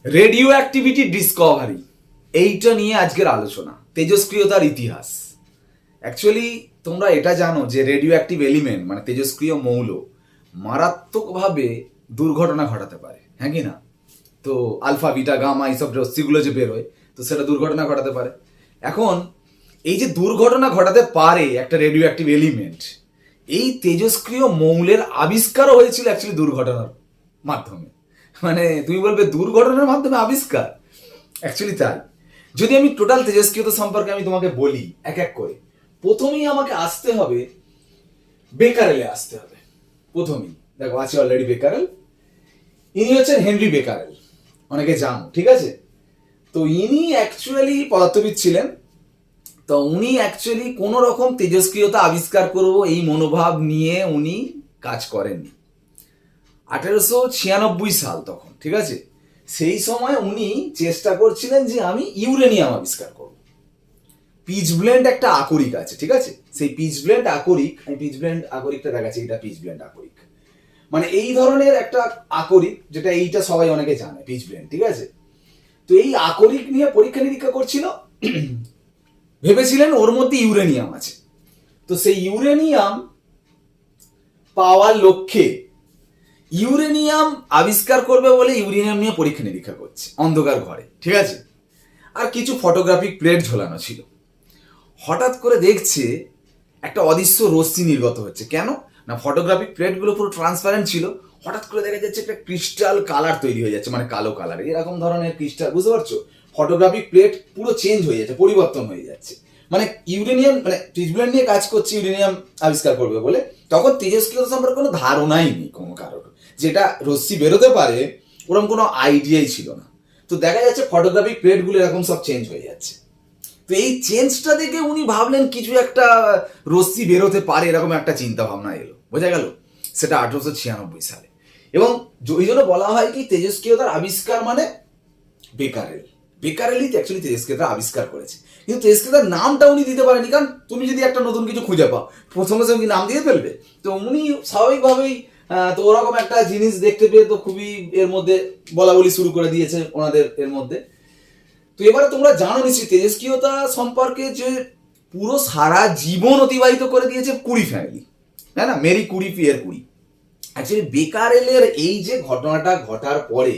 Radio activity Discovery, এইটা নিয়ে আজকের আলোচনা, তেজস্ক্রিয়তার ইতিহাস। অ্যাকচুয়ালি তোমরা এটা জানো যে রেডিও অ্যাক্টিভ এলিমেন্ট মানে তেজস্ক্রিয় মৌল মারাত্মকভাবে দুর্ঘটনা ঘটাতে পারে, হ্যাঁ কি না? তো আলফা বিটা গামা এইসব রশ্মিগুলো যে বেরোয়, তো সেটা দুর্ঘটনা ঘটাতে পারে। এখন এই যে দুর্ঘটনা ঘটাতে পারে একটা রেডিও অ্যাক্টিভ এলিমেন্ট, এই তেজস্ক্রিয় মৌলের আবিষ্কারও হয়েছিল অ্যাকচুয়ালি দুর্ঘটনার মাধ্যমে। মানে তুমি বলবে দুর্ঘটনার মাধ্যমে আবিষ্কার, অ্যাকচুয়ালি তাই। যদি আমি টোটাল তেজস্ক্রিয়তা সম্পর্কে আমি তোমাকে বলি এক এক করে, প্রথমেই আমাকে আসতে হবে বেকারেলে আসতে হবে। প্রথমেই দেখো আছে অলরেডি বেকারেল, ইনি হচ্ছেন হেনরি বেকারেল, অনেকে জানো, ঠিক আছে? তো ইনি অ্যাকচুয়ালি পদার্থবিদ ছিলেন। তো উনি অ্যাকচুয়ালি কোনো রকম তেজস্ক্রিয়তা আবিষ্কার করব এই মনোভাব নিয়ে উনি কাজ করেননি। 1896 সাল তখন, ঠিক আছে? সেই সময় উনি চেষ্টা করছিলেন যে আমি ইউরেনিয়াম আবিষ্কার করব। পিচব্লেন্ড একটা আকরিক আছে, ঠিক আছে? সেই পিচব্লেন্ড আকরিক, আমি পিচব্লেন্ড আকরিকটা দেখাচ্ছি, এটা পিচব্লেন্ড আকরিক, মানে এই ধরনের একটা আকরিক, যেটা এইটা সবাই অনেকে জানে পিচব্লেন্ড, ঠিক আছে? তো এই আকরিক নিয়ে পরীক্ষা নিরীক্ষা করছিল, ভেবেছিলেন ওর মধ্যে ইউরেনিয়াম আছে। তো সেই ইউরেনিয়াম পাওয়ার লক্ষ্যে ইউরেনিয়াম আবিষ্কার করবে বলে ইউরেনিয়াম নিয়ে পরীক্ষা নিরীক্ষা করছে অন্ধকার ঘরে, ঠিক আছে? আর কিছু ফটোগ্রাফিক প্লেট ঝোলানো ছিল। হঠাৎ করে দেখছে একটা অদৃশ্য রশ্মি নির্গত হচ্ছে। কেন না, ফটোগ্রাফিক প্লেটগুলো পুরো ট্রান্সপারেন্ট ছিল। হঠাৎ করে দেখা যাচ্ছে একটা ক্রিস্টাল কালার তৈরি হয়ে যাচ্ছে, মানে কালো কালার, এরকম ধরনের ক্রিস্টাল, বুঝতে পারছো? ফটোগ্রাফিক প্লেট পুরো চেঞ্জ হয়ে যাচ্ছে, পরিবর্তন হয়ে যাচ্ছে। মানে ইউরেনিয়াম, মানে পিচব্লেন্ড নিয়ে কাজ করছে ইউরেনিয়াম আবিষ্কার করবে বলে, তখন তেজস্ক্রিয়তা সম্পর্কে কোনো ধারণাই নেই কোনো কারোর, যেটা রশ্মি বেরোতে পারে ওরকম কোনো আইডিয়াই ছিল না। তো দেখা যাচ্ছে ফটোগ্রাফিক প্লেটগুলো এরকম সব চেঞ্জ হয়ে যাচ্ছে। তো এই চেঞ্জটা দেখে উনি ভাবলেন কিছু একটা রশ্মি বেরোতে পারে, এরকম একটা চিন্তা ভাবনা এলো, বোঝা গেল? সেটা 1896 সালে। এবং ওই জন্য বলা হয় কি তেজস্ক্রিয়তার আবিষ্কার মানে বেকারেল। বেকারেলই অ্যাকচুয়ালি তেজস্ক্রিয়তা আবিষ্কার করেছে, কিন্তু তেজস্ক্রিয়তার নামটা উনি দিতে পারেনি। কারণ তুমি যদি একটা নতুন কিছু খুঁজে পাও, প্রথমে সঙ্গে নাম দিয়ে ফেলবে। তো উনি স্বাভাবিকভাবেই তো ওরকম একটা জিনিস দেখতে পেয়ে তো খুবই এর মধ্যে বলা বলি শুরু করে দিয়েছে ওনাদের এর মধ্যে। তো এবারে তোমরা জানো নিশ্চয়ই তেজস্ক্রিয়তা সম্পর্কে যে পুরো সারা জীবন অতিবাহিত করে দিয়েছে কুরি ফ্যামিলি, তাই না? Marie Curie, Pierre Curie. Actually বেকারেলের এই যে ঘটনাটা ঘটার পরে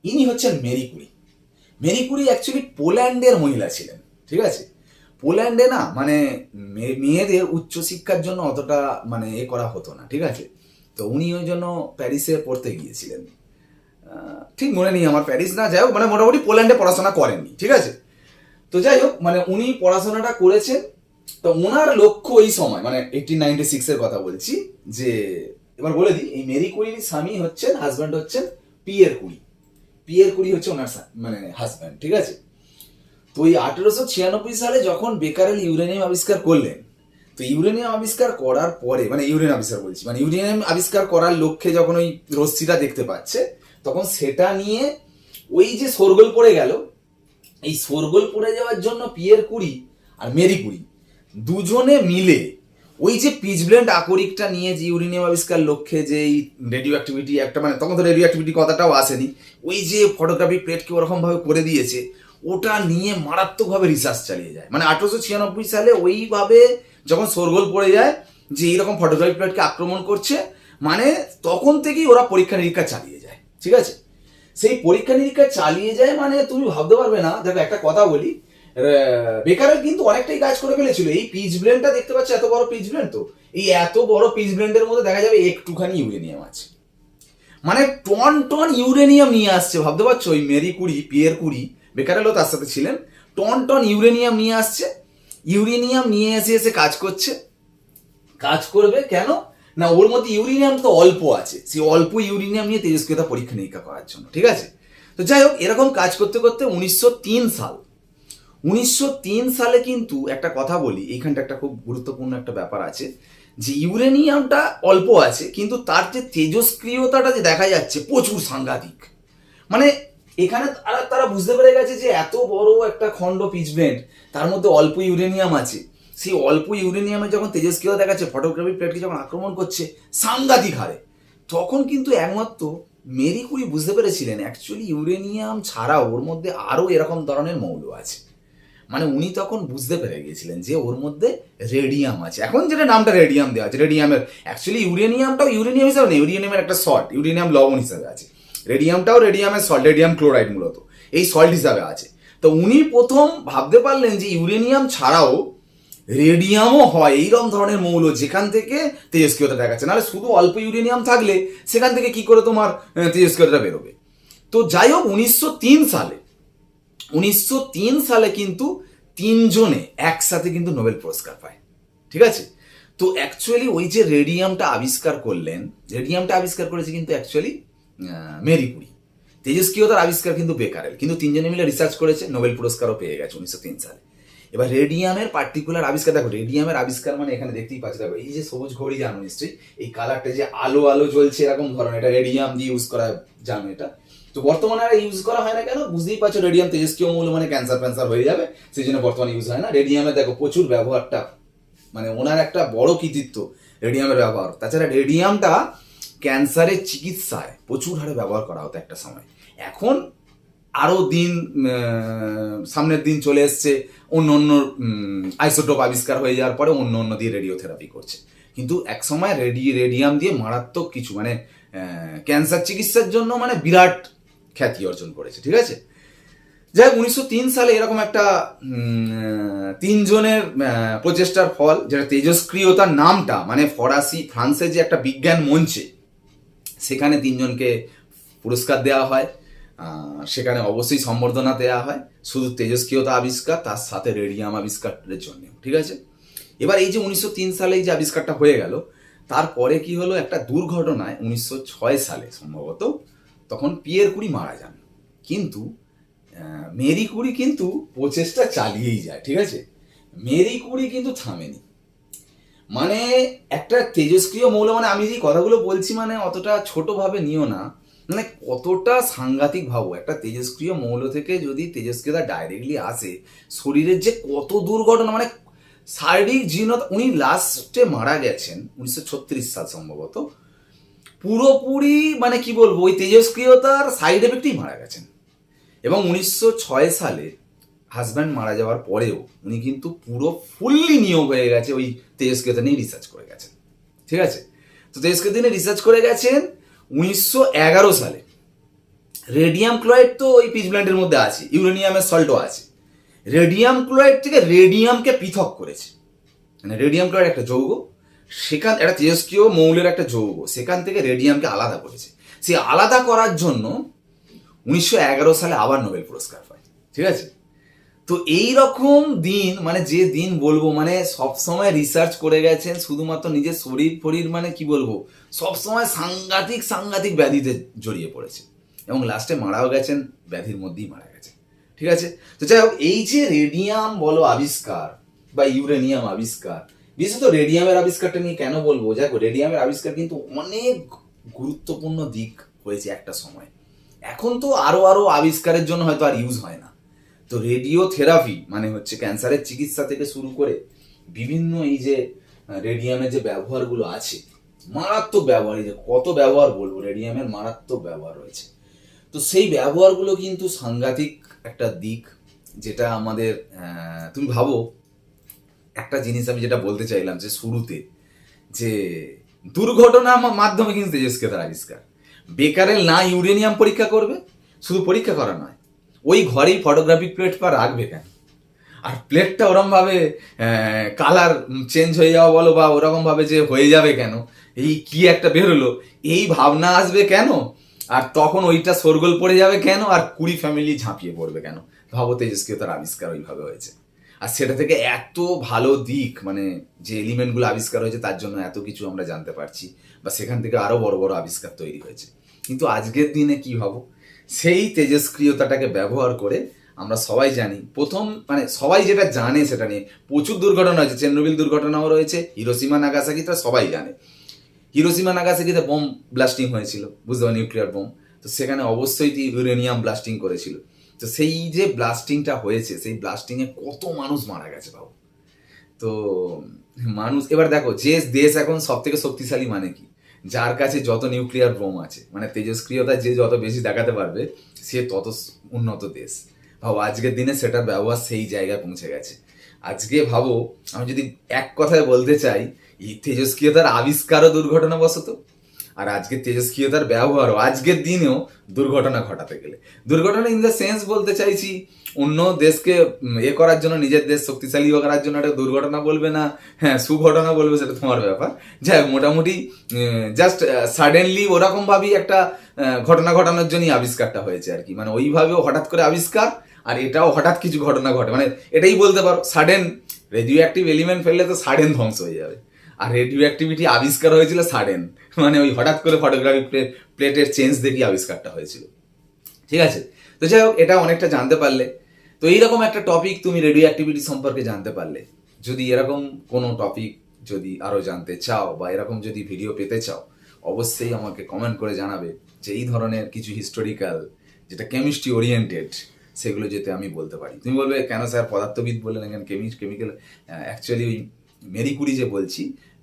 ইনি হচ্ছেন Marie Curie. Marie Curie actually পোল্যান্ডের মহিলা ছিলেন, ঠিক আছে? পোল্যান্ডে না মানে মেয়েদের উচ্চশিক্ষার জন্য অতটা মানে এ করা হতো না, ঠিক আছে? তো উনি ওই জন্য প্যারিসে পড়তে গিয়েছিলেন। ঠিক মনে নেই আমার প্যারিস না, যাই হোক, মানে মোটামুটি পোল্যান্ডে পড়াশোনা করেননি, ঠিক আছে? তো যাই হোক, মানে উনি পড়াশোনাটা করেছেন। তো ওনার লক্ষ্য এই সময় মানে 1896 এর কথা বলছি, যে এবার বলে দিই, এই মেরি কুরির স্বামী হচ্ছেন, হাজব্যান্ড হচ্ছেন পিয়ের কুরি। পিয়ের কুরি হচ্ছে ওনার মানে হাজব্যান্ড, ঠিক আছে? তো এই 1896 সালে যখন বেকারেল ইউরেনিয়াম আবিষ্কার করলেন, তো ইউরেনিয়াম আবিষ্কার করার পরে, মানে ইউরেনিয়াম আবিষ্কার বলছি, মানে ইউরেনিয়াম আবিষ্কার করার লক্ষ্যে যখন ওই রশ্মিটা দেখতে পাচ্ছে, তখন সেটা নিয়ে ওই যে শোরগোল পড়ে গেল। এই শোরগোল পড়ে যাওয়ার জন্য পিয়ের কুরি আর মেরি কুরি দুজনে মিলে ওই যে পিচব্লেন্ড আকরিকটা নিয়ে যে ইউরেনিয়াম আবিষ্কার লক্ষ্যে যে রেডিও অ্যাক্টিভিটি একটা, মানে তখন তো রেডিও অ্যাক্টিভিটি কথাটাও আসেনি, ওই যে ফটোগ্রাফি প্লেটকে ওরকম ভাবে করে দিয়েছে, ওটা নিয়ে মারাত্মকভাবে রিসার্চ চালিয়ে যায়। মানে 1896 সালে ওইভাবে যখন শোরগোল পড়ে যায় যে এইরকম ফটোগ্রাফি প্লেটকে আক্রমণ করছে, মানে তখন থেকেই ওরা পরীক্ষা নিরীক্ষা চালিয়ে যায়, ঠিক আছে? সেই পরীক্ষা নিরীক্ষা চালিয়ে যায়, মানে তুমি ভাবতে পারবে না। দেখো একটা কথা বলি, বেকারেল কিন্তু অনেকটাই কাজ করে ফেলেছিল। এই পিচব্লেন্ডটা দেখতে পাচ্ছ, এত বড় পিচব্লেন্ড, তো এই এত বড় পিচব্লেন্ডের মধ্যে দেখা যাবে একটুখানি ইউরেনিয়াম আছে, মানে টন টন ইউরেনিয়াম নিয়ে আসছে। ভাবতে পারছো ওই মেরি কুরি, পিয়ের কুরি, বেকারেলও তার সাথে ছিলেন, টন টন ইউরেনিয়াম নিয়ে আসছে। ইউরেনিয়াম নিয়ে এসে এসে কাজ করছে। কাজ করবে কেন না, ওর মধ্যে ইউরেনিয়াম তো অল্প আছে, সেই অল্প ইউরেনিয়াম নিয়ে তেজস্ক্রিয়তা পরীক্ষা নিরীক্ষা করার জন্য, ঠিক আছে? তো যাই হোক, এরকম কাজ করতে করতে 1903 সালে কিন্তু একটা কথা বলি, এইখানটা একটা খুব গুরুত্বপূর্ণ একটা ব্যাপার আছে, যে ইউরেনিয়ামটা অল্প আছে কিন্তু তার যে তেজস্ক্রিয়তাটা যে দেখা যাচ্ছে প্রচুর সাংঘাতিক। মানে এখানে তারা বুঝতে পেরে গেছে যে এত বড় একটা খণ্ড পিচব্লেন্ড, তার মধ্যে অল্প ইউরেনিয়াম আছে। সেই অল্প ইউরেনিয়ামে যখন তেজস্ক্রিয়তা দেখাচ্ছে, ফটোগ্রাফি প্লেটকে যখন আক্রমণ করছে সাংঘাতিক হারে, তখন কিন্তু একমাত্র মেরি কুরি বুঝতে পেরেছিলেন অ্যাকচুয়ালি ইউরেনিয়াম ছাড়াও ওর মধ্যে আরও এরকম ধরনের মৌল আছে। মানে উনি তখন বুঝতে পেরে গিয়েছিলেন যে ওর মধ্যে রেডিয়াম আছে। এখন যেটা নামটা রেডিয়াম দেওয়া আছে, রেডিয়ামের অ্যাকচুয়ালি ইউরেনিয়ামটাও ইউরেনিয়াম হিসাবে নেই, ইউরেনিয়ামের একটা সল্ট, ইউরেনিয়াম লবণ হিসাবে আছে। রেডিয়ামটাও রেডিয়ামের সল্ট, রেডিয়াম ক্লোরাইড মূলত এই সল্ট হিসাবে আছে। তো উনি প্রথম ভাবতে পারলেন যে ইউরেনিয়াম ছাড়াও রেডিয়ামও হয় এইরকম ধরনের মৌল যেখান থেকে তেজস্ক্রিয়তা দেখাচ্ছে। নাহলে শুধু অল্প ইউরেনিয়াম থাকলে সেখান থেকে কি করে তোমার তেজস্ক্রিয়তা বেরোবে। তো যাই হোক 1903 সালে কিন্তু তিনজনে একসাথে কিন্তু নোবেল পুরস্কার পায়, ঠিক আছে। তো অ্যাকচুয়ালি ওই যে রেডিয়ামটা আবিষ্কার করলেন, রেডিয়ামটা আবিষ্কার করেছে কিন্তু অ্যাকচুয়ালি মেরি কুরি। তেজস্ক্রিয়তার আবিষ্কার কিন্তু বেকারেল, কিন্তু তিনজনে মিলে রিসার্চ করেছে, নোবেল পুরস্কারও পেয়ে গেছে 1903 সালে। এবার রেডিয়ামের পার্টিকুলার আবিষ্কার দেখো, রেডিয়ামের আবিষ্কার মানে এখানে দেখতেই পাচ্ছি, দেখো এই যে সবুজ ঘড়ি জানো নিশ্চয়ই, এই কালারটা যে আলো আলো জ্বলছে এরকম ধরনের, এটা রেডিয়াম দিয়ে ইউজ করা জানো এটা। তো বর্তমানে আর ইউজ করা হয় না কেন, বুঝতেই পারছো, রেডিয়াম তেজস্ক্রিয় মৌল মানে ক্যান্সার ফ্যান্সার হয়ে যাবে, সেই জন্য বর্তমানে ইউজ হয় না। রেডিয়ামের দেখো প্রচুর ব্যবহারটা, মানে ওনার একটা বড় কৃতিত্ব রেডিয়ামের ব্যবহার। তাছাড়া রেডিয়ামটা ক্যান্সারের চিকিৎসায় প্রচুর হারে ব্যবহার করা হতো একটা সময়। এখন আরও দিন সামনের দিন চলে এসছে, অন্য অন্য আইসোটোপ আবিষ্কার হয়ে যাওয়ার পরে অন্য অন্য দিয়ে রেডিওথেরাপি করছে। কিন্তু এক সময় রেডিয়াম দিয়ে মারাত্মক কিছু মানে ক্যান্সার চিকিৎসার জন্য মানে বিরাট খ্যাতি অর্জন করেছে, ঠিক আছে। যাই হোক 1903 সালে এরকম একটা তিনজনের প্রচেষ্টার ফল, যেটা তেজস্ক্রিয়তার নামটা মানে ফ্রান্সের যে একটা বিজ্ঞান মঞ্চে সেখানে তিনজনকে পুরস্কার দেওয়া হয়। সেখানে অবশ্যই সম্বর্ধনা দেওয়া হয় শুধু তেজস্ক্রিয়তা আবিষ্কার তার সাথে রেডিয়াম আবিষ্কারের জন্য, ঠিক আছে। এবার এই যে 1903 সালে এই যে আবিষ্কারটা হয়ে গেল, তারপরে কি হলো, একটা দুর্ঘটনায় 1906 সালে সম্ভবত তখন পিয়ের কুরি মারা যান। কিন্তু মেরি কুরি কিন্তু প্রচেষ্টা চালিয়েই যায়, ঠিক আছে। মেরি কুরি কিন্তু থামেনি। মানে একটা তেজস্ক্রিয় মৌল, মানে আমি যে কথাগুলো বলছি মানে অতটা ছোটভাবে নিও না, মানে কতটা সাংঘাতিক ভাবো, একটা তেজস্ক্রিয় মৌল থেকে যদি তেজস্ক্রিয়তা ডাইরেক্টলি আসে, শরীরের যে কত দুর্ঘটনা, মানে শারীরিক জীর্ণতা। উনি লাস্টে মারা গেছেন 1936 সাল সম্ভবত, পুরোপুরি মানে কি বলবো ওই তেজস্ক্রিয়তার সাইড এফেক্টেই মারা গেছেন। এবং 1906 সালে হাজব্যান্ড মারা যাওয়ার পরেও উনি কিন্তু পুরো ফুললি নিয়োগ হয়ে গেছে ওই তেজস্ক্রিয়তা নিয়ে রিসার্চ করে গেছেন, ঠিক আছে। তো তেজস্ক্রিয়তা নিয়ে রিসার্চ করে গেছেন 1911 সালে। রেডিয়াম ক্লোরাইড তো ওই পিচব্লেন্ডের মধ্যে আছে, ইউরেনিয়ামের সল্টও আছে। রেডিয়াম ক্লোরাইড থেকে রেডিয়ামকে পৃথক করেছে, মানে রেডিয়াম ক্লোরাইড একটা যৌগ, সেখান একটা তেজস্ক্রিয় মৌলের একটা যৌগ, সেখান থেকে রেডিয়ামকে আলাদা করেছে। সেই আলাদা করার জন্য 1911 সালে আবার নোবেল পুরস্কার পায়, ঠিক আছে। তো এই রকম দিন, মানে যে দিন বলবো, মানে সবসময় রিসার্চ করে গেছেন শুধুমাত্র নিজের শরীর মানে কি বলবো, সবসময় সাংঘাতিক ব্যাধিতে জড়িয়ে পড়েছে এবং লাস্টে মারাও গেছেন, ব্যাধির মধ্যেই মারা গেছে, ঠিক আছে। তো যাই হোক, এই যে রেডিয়াম বলো আবিষ্কার বা ইউরেনিয়াম আবিষ্কার, বিশেষত রেডিয়ামের আবিষ্কারটা নিয়ে কেন বলবো, দেখো রেডিয়ামের আবিষ্কার কিন্তু অনেক গুরুত্বপূর্ণ দিক হয়েছে একটা সময়। এখন তো আরো আবিষ্কারের জন্য হয়তো আর ইউজ হয় না। তো রেডিওথেরাপি মানে হচ্ছে ক্যান্সারের চিকিৎসা থেকে শুরু করে বিভিন্ন এই যে রেডিয়ামের যে ব্যবহারগুলো আছে, মারাত্মক ব্যবহার, এই যে কত ব্যবহার বলবো, রেডিয়ামের মারাত্মক ব্যবহার রয়েছে। তো সেই ব্যবহারগুলো কিন্তু সাংঘাতিক একটা দিক, যেটা আমাদের তুমি ভাবো একটা জিনিস আমি যেটা বলতে চাইলাম যে শুরুতে, যে দুর্ঘটনার মাধ্যমে কিন্তু তেজস্ক্রিয়তার আবিষ্কার। বেকারেল না ইউরেনিয়াম পরীক্ষা করবে, শুধু পরীক্ষা করা নয়, ওই ঘরেই ফটোগ্রাফিক প্লেট পা রাখবে কেন, আর প্লেটটা ওরমভাবে কালার চেঞ্জ হয়ে যাওয়া বলো বা ওরকমভাবে যে হয়ে যাবে কেন, এই কি একটা বেরোলো, এই ভাবনা আসবে কেন, আর তখন ওইটা শোরগোল পড়ে যাবে কেন, আর কুড়ি ফ্যামিলি ঝাঁপিয়ে পড়বে কেন। ভাবো তেজস্ক্রিয়তার আবিষ্কার ওইভাবে হয়েছে, আর সেটা থেকে এত ভালো দিক, মানে যে এলিমেন্টগুলো আবিষ্কার হয়েছে তার জন্য এত কিছু আমরা জানতে পারছি, বা সেখান থেকে আরো বড় বড় আবিষ্কার তৈরি হয়েছে। কিন্তু আজকের দিনে কি ভাবো, সেই তেজস্ক্রিয়তাটাকে ব্যবহার করে আমরা সবাই জানি, প্রথম মানে সবাই যেটা জানে সেটা নিয়ে প্রচুর দুর্ঘটনা হয়েছে, চেরনোবিল দুর্ঘটনাও রয়েছে, হিরোশিমা নাগাসাকিটা সবাই জানে। হিরোশিমা নাগাসাকিতে বোম ব্লাস্টিং হয়েছিল, বুঝতে পারো, নিউক্লিয়ার বোম। তো সেখানে অবশ্যই ইউরেনিয়াম ব্লাস্টিং করেছিল। তো সেই যে ব্লাস্টিংটা হয়েছে, সেই ব্লাস্টিংয়ে কত মানুষ মারা গেছে বাবু। তো মানুষ, এবার দেখো যে দেশ এখন সব থেকে শক্তিশালী মানে কি, যার কাছে যত নিউক্লিয়ার বোম আছে, মানে তেজস্ক্রিয়তা যে যত বেশি দেখাতে পারবে সে তত উন্নত দেশ। ভাবো আজকের দিনে সেটার ব্যবহার সেই জায়গায় পৌঁছে গেছে। আজকে ভাবো, আমি যদি এক কথায় বলতে চাই, এই তেজস্ক্রিয়তার আবিষ্কারও দুর্ঘটনাবশত, আর আজকে তেজস্ক্রিয়তার ব্যবহারও আজকের দিনেও দুর্ঘটনা ঘটাতে গেলে, দুর্ঘটনা ইন দ্য সেন্স বলতে চাইছি অন্য দেশকে করার জন্য, নিজের দেশ শক্তিশালী করার জন্য একটা দুর্ঘটনা বলবে না, হ্যাঁ সুঘটনা বলবে, সেটা তোমার ব্যাপার। যাই হোক, মোটামুটি জাস্ট সাডেনলি ওরকম ভাবেই একটা ঘটনা ঘটানোর জন্যই আবিষ্কারটা হয়েছে আর কি। মানে ওইভাবেও হঠাৎ করে আবিষ্কার, আর এটাও হঠাৎ কিছু ঘটনা ঘটে, মানে এটাই বলতে পারো সাডেন। রেডিও অ্যাক্টিভ এলিমেন্ট ফেললে তো সাডেন ধ্বংস হয়ে যাবে, আর রেডিও অ্যাক্টিভিটি আবিষ্কার হয়েছিল সাডেন, মানে ওই হঠাৎ করে ফটোগ্রাফি প্লেটের চেঞ্জ দেখি আবিষ্কারটা হয়েছিল। ঠিক আছে, তো যাই হোক, এটা অনেকটা জানতে পারলে। তো এইরকম একটা টপিক তুমি রেডিও অ্যাক্টিভিটি সম্পর্কে জানতে পারলে। যদি এরকম কোনো টপিক যদি আরও জানতে চাও, বা এরকম যদি ভিডিও পেতে চাও, অবশ্যই আমাকে কমেন্ট করে জানাবে যে এই ধরনের কিছু হিস্টোরিক্যাল, যেটা কেমিস্ট্রি ওরিয়েন্টেড, সেগুলো যেতে আমি বলতে পারি। তুমি বলবে কেন স্যার পদার্থবিদ বললেন, এখানে কেমিক্যাল? অ্যাকচুয়ালি ওই মেরি কুরি যে বলছি,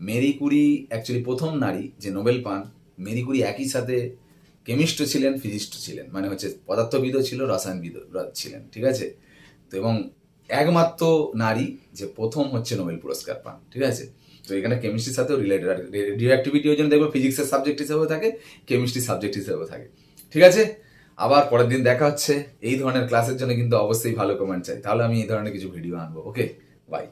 মেরি কুরি অ্যাকচুয়ালি প্রথম নারী যে নোবেল পান। মেরি কুরি একই সাথে কেমিস্টও ছিলেন, ফিজিস্টও ছিলেন, মানে হচ্ছে পদার্থবিদও ছিল, রসায়নবিদও ছিলেন। ঠিক আছে, তো এবং একমাত্র নারী যে প্রথম হচ্ছে নোবেল পুরস্কার পান। ঠিক আছে, তো এখানে কেমিস্ট্রির সাথেও রিলেটেড, আর রেডিও অ্যাক্টিভিটি ওই জন্য দেখবো ফিজিক্সের সাবজেক্ট হিসেবেও থাকে, কেমিস্ট্রি সাবজেক্ট হিসেবেও থাকে। ঠিক আছে, আবার পরের দিন দেখা হচ্ছে। এই ধরনের ক্লাসের জন্য কিন্তু অবশ্যই ভালো কমেন্ট চাই, তাহলে আমি এই ধরনের কিছু ভিডিও আনবো। ওকে, বাই।